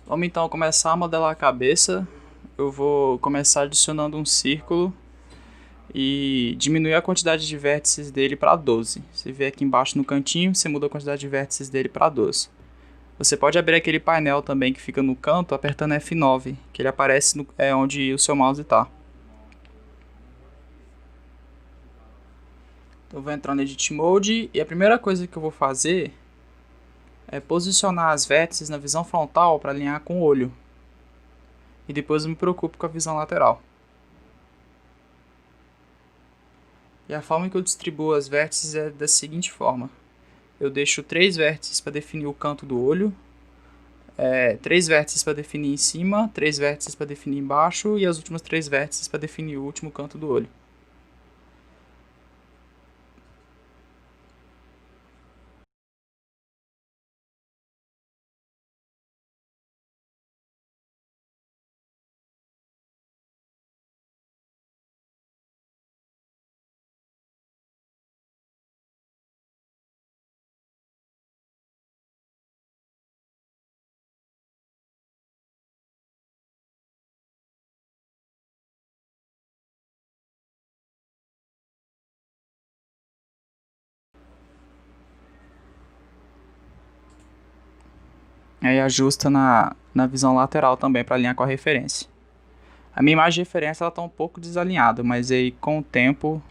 Vamos então começar a modelar a cabeça. Eu vou começar adicionando um círculo e diminuir a quantidade de vértices dele para 12. Você vê aqui embaixo no cantinho, você muda a quantidade de vértices dele para 12. Você pode abrir aquele painel também que fica no canto apertando F9, que ele aparece onde o seu mouse está. Então eu vou entrar no Edit Mode e a primeira coisa que eu vou fazer é posicionar as vértices na visão frontal para alinhar com o olho. E depois eu me preocupo com a visão lateral. E a forma que eu distribuo as vértices é da seguinte forma. Eu deixo 3 vértices para definir o canto do olho, 3 vértices para definir em cima, 3 vértices para definir embaixo e as últimas 3 vértices para definir o último canto do olho. Aí ajusta na visão lateral também para alinhar com a referência. A minha imagem de referência está um pouco desalinhada, mas aí com o tempo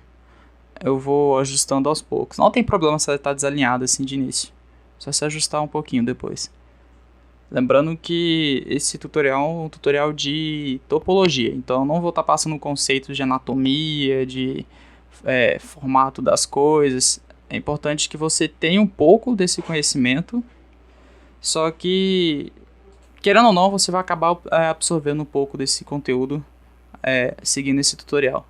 eu vou ajustando aos poucos. Não tem problema se ela está desalinhada assim de início, só se ajustar um pouquinho depois. Lembrando que esse tutorial é um tutorial de topologia, então eu não vou estar passando conceitos de anatomia, de formato das coisas. É importante que você tenha um pouco desse conhecimento, só que, querendo ou não, você vai acabar absorvendo um pouco desse conteúdo seguindo esse tutorial.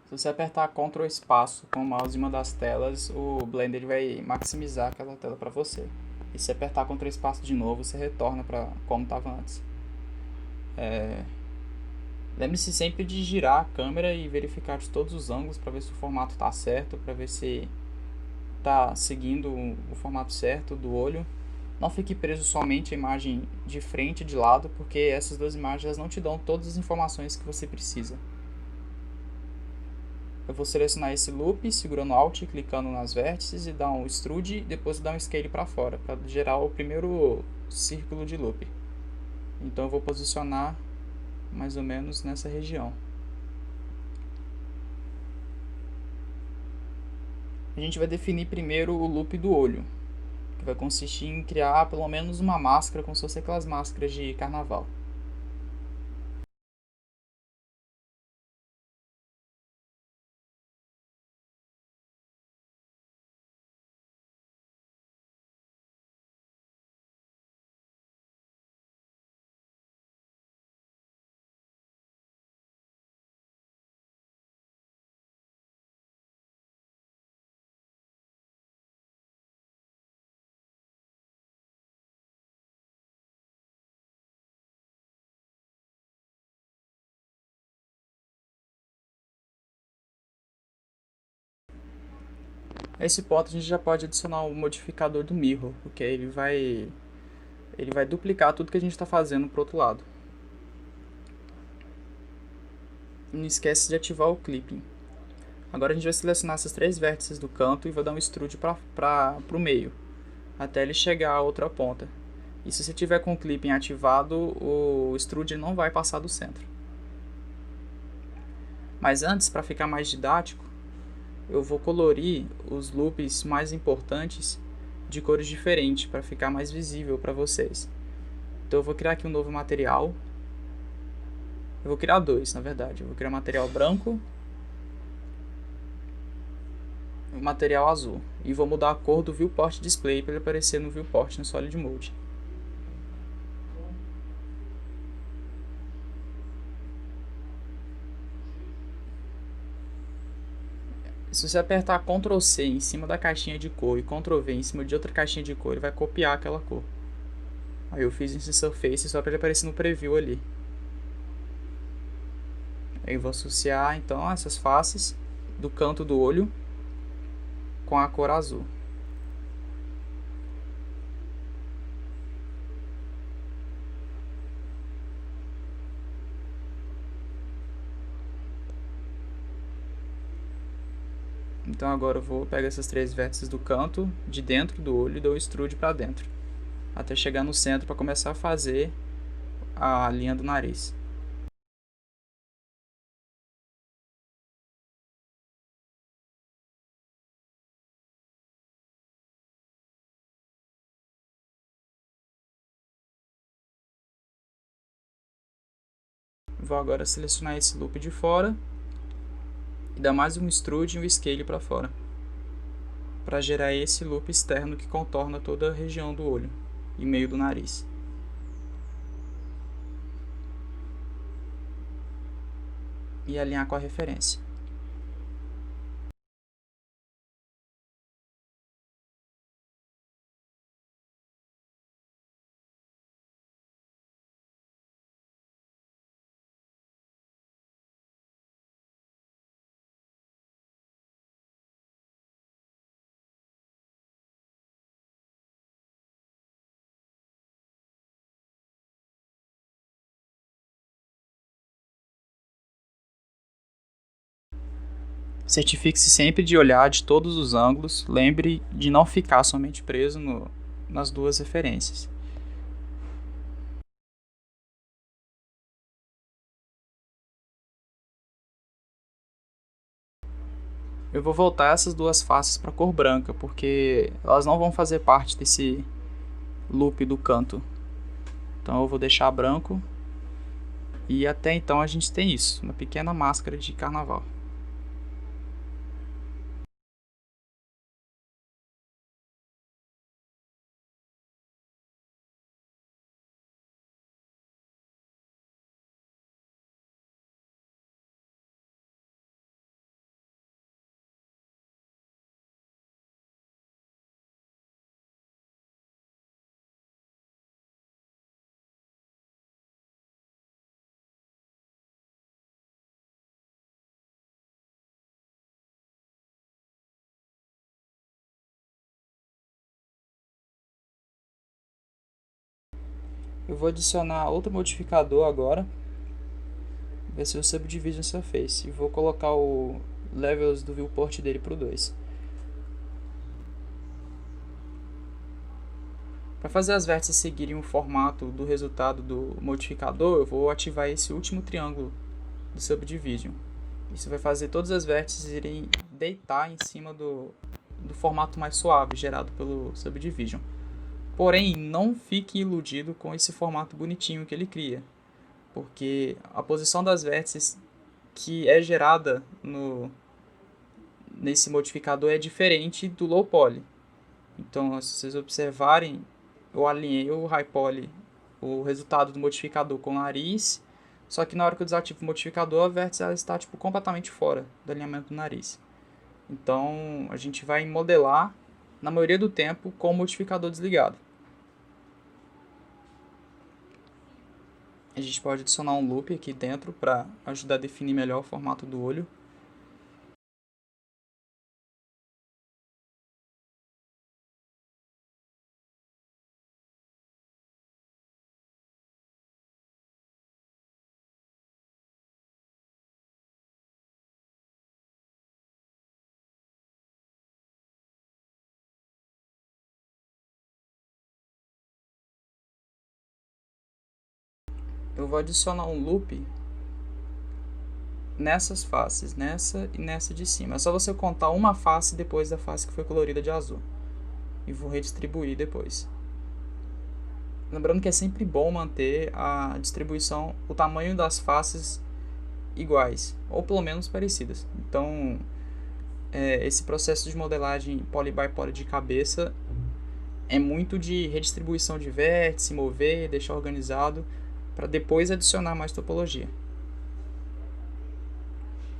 Se você apertar Ctrl espaço com o mouse em uma das telas, o Blender vai maximizar aquela tela para você. E se apertar Ctrl espaço de novo, você retorna para como estava antes. Lembre-se sempre de girar a câmera e verificar de todos os ângulos para ver se o formato está certo, para ver se está seguindo o formato certo do olho. Não fique preso somente à imagem de frente e de lado, porque essas duas imagens não te dão todas as informações que você precisa. Eu vou selecionar esse loop, segurando Alt, clicando nas vértices e dar um extrude, e depois dar um scale para fora, para gerar o primeiro círculo de loop. Então eu vou posicionar mais ou menos nessa região. A gente vai definir primeiro o loop do olho, que vai consistir em criar pelo menos uma máscara, como se fosse aquelas máscaras de carnaval. A esse ponto a gente já pode adicionar o modificador do mirror, porque ele vai duplicar tudo que a gente está fazendo para o outro lado. Não esquece de ativar o clipping. Agora a gente vai selecionar essas 3 vértices do canto e vou dar um extrude para o meio, até ele chegar à outra ponta. E se você tiver com o clipping ativado, o extrude não vai passar do centro. Mas antes, para ficar mais didático, eu vou colorir os loops mais importantes de cores diferentes, para ficar mais visível para vocês. Então eu vou criar aqui um novo material. Eu vou criar 2, na verdade. Eu vou criar material branco e material azul. E vou mudar a cor do Viewport Display para ele aparecer no Viewport no Solid Mode. Se você apertar Ctrl C em cima da caixinha de cor e Ctrl V em cima de outra caixinha de cor, ele vai copiar aquela cor. Aí eu fiz esse surface só para ele aparecer no preview ali. Eu vou associar então essas faces do canto do olho com a cor azul. Então agora eu vou pegar essas 3 vértices do canto de dentro do olho e dou o extrude para dentro, até chegar no centro para começar a fazer a linha do nariz. Vou agora selecionar esse loop de fora e dar mais um extrude e um scale para fora, para gerar esse loop externo que contorna toda a região do olho e meio do nariz. E alinhar com a referência. Certifique-se sempre de olhar de todos os ângulos, lembre de não ficar somente preso nas duas referências. Eu vou voltar essas duas faces para a cor branca, porque elas não vão fazer parte desse loop do canto. Então eu vou deixar branco e até então a gente tem isso, uma pequena máscara de carnaval. Eu vou adicionar outro modificador agora, ver se o Subdivision Surface, e vou colocar o Levels do Viewport dele para o 2. Para fazer as vértices seguirem o formato do resultado do modificador, eu vou ativar esse último triângulo do Subdivision. Isso vai fazer todas as vértices irem deitar em cima do formato mais suave gerado pelo Subdivision. Porém, não fique iludido com esse formato bonitinho que ele cria, porque a posição das vértices que é gerada nesse modificador é diferente do low poly. Então, se vocês observarem, eu alinhei o high poly, o resultado do modificador com o nariz, só que na hora que eu desativo o modificador, a vértice ela está completamente fora do alinhamento do nariz. Então, a gente vai modelar, na maioria do tempo, com o modificador desligado. A gente pode adicionar um loop aqui dentro para ajudar a definir melhor o formato do olho. Eu vou adicionar um loop nessas faces, nessa e nessa de cima. É só você contar uma face depois da face que foi colorida de azul. E vou redistribuir depois. Lembrando que é sempre bom manter a distribuição, o tamanho das faces iguais, ou pelo menos parecidas. Então, esse processo de modelagem poly by poly de cabeça é muito de redistribuição de vértice, mover, deixar organizado, para depois adicionar mais topologia.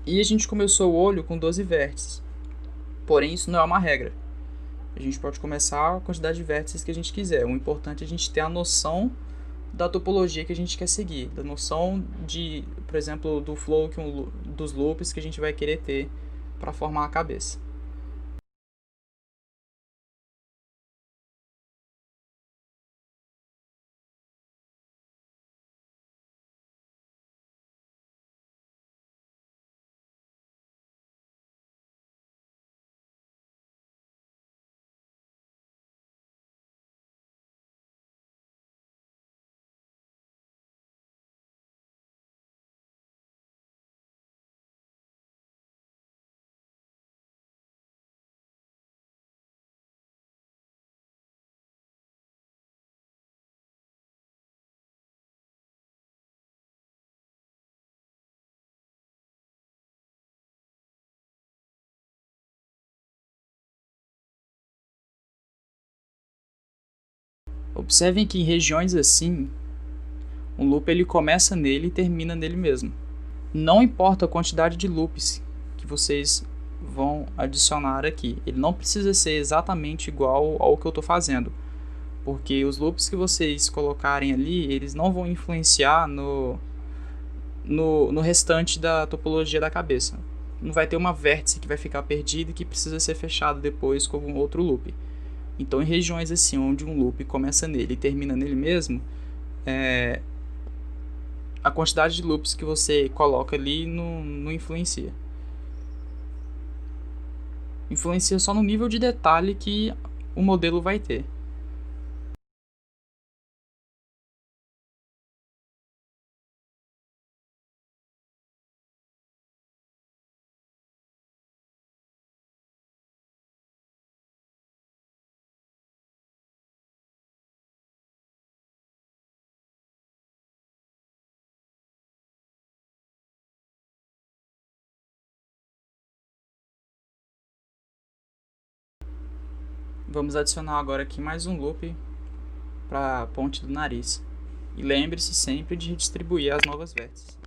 E a gente começou o olho com 12 vértices, porém isso não é uma regra. A gente pode começar a quantidade de vértices que a gente quiser. O importante é a gente ter a noção da topologia que a gente quer seguir, da noção de, por exemplo, do flow, dos loops que a gente vai querer ter para formar a cabeça. Observem que em regiões assim, um loop ele começa nele e termina nele mesmo. Não importa a quantidade de loops que vocês vão adicionar aqui, ele não precisa ser exatamente igual ao que eu estou fazendo, porque os loops que vocês colocarem ali, eles não vão influenciar no restante da topologia da cabeça. Não vai ter uma vértice que vai ficar perdida e que precisa ser fechado depois com algum outro loop. Então, em regiões assim, onde um loop começa nele e termina nele mesmo, a quantidade de loops que você coloca ali não influencia. Influencia só no nível de detalhe que o modelo vai ter. Vamos adicionar agora aqui mais um loop para a ponte do nariz. E lembre-se sempre de redistribuir as novas vértices.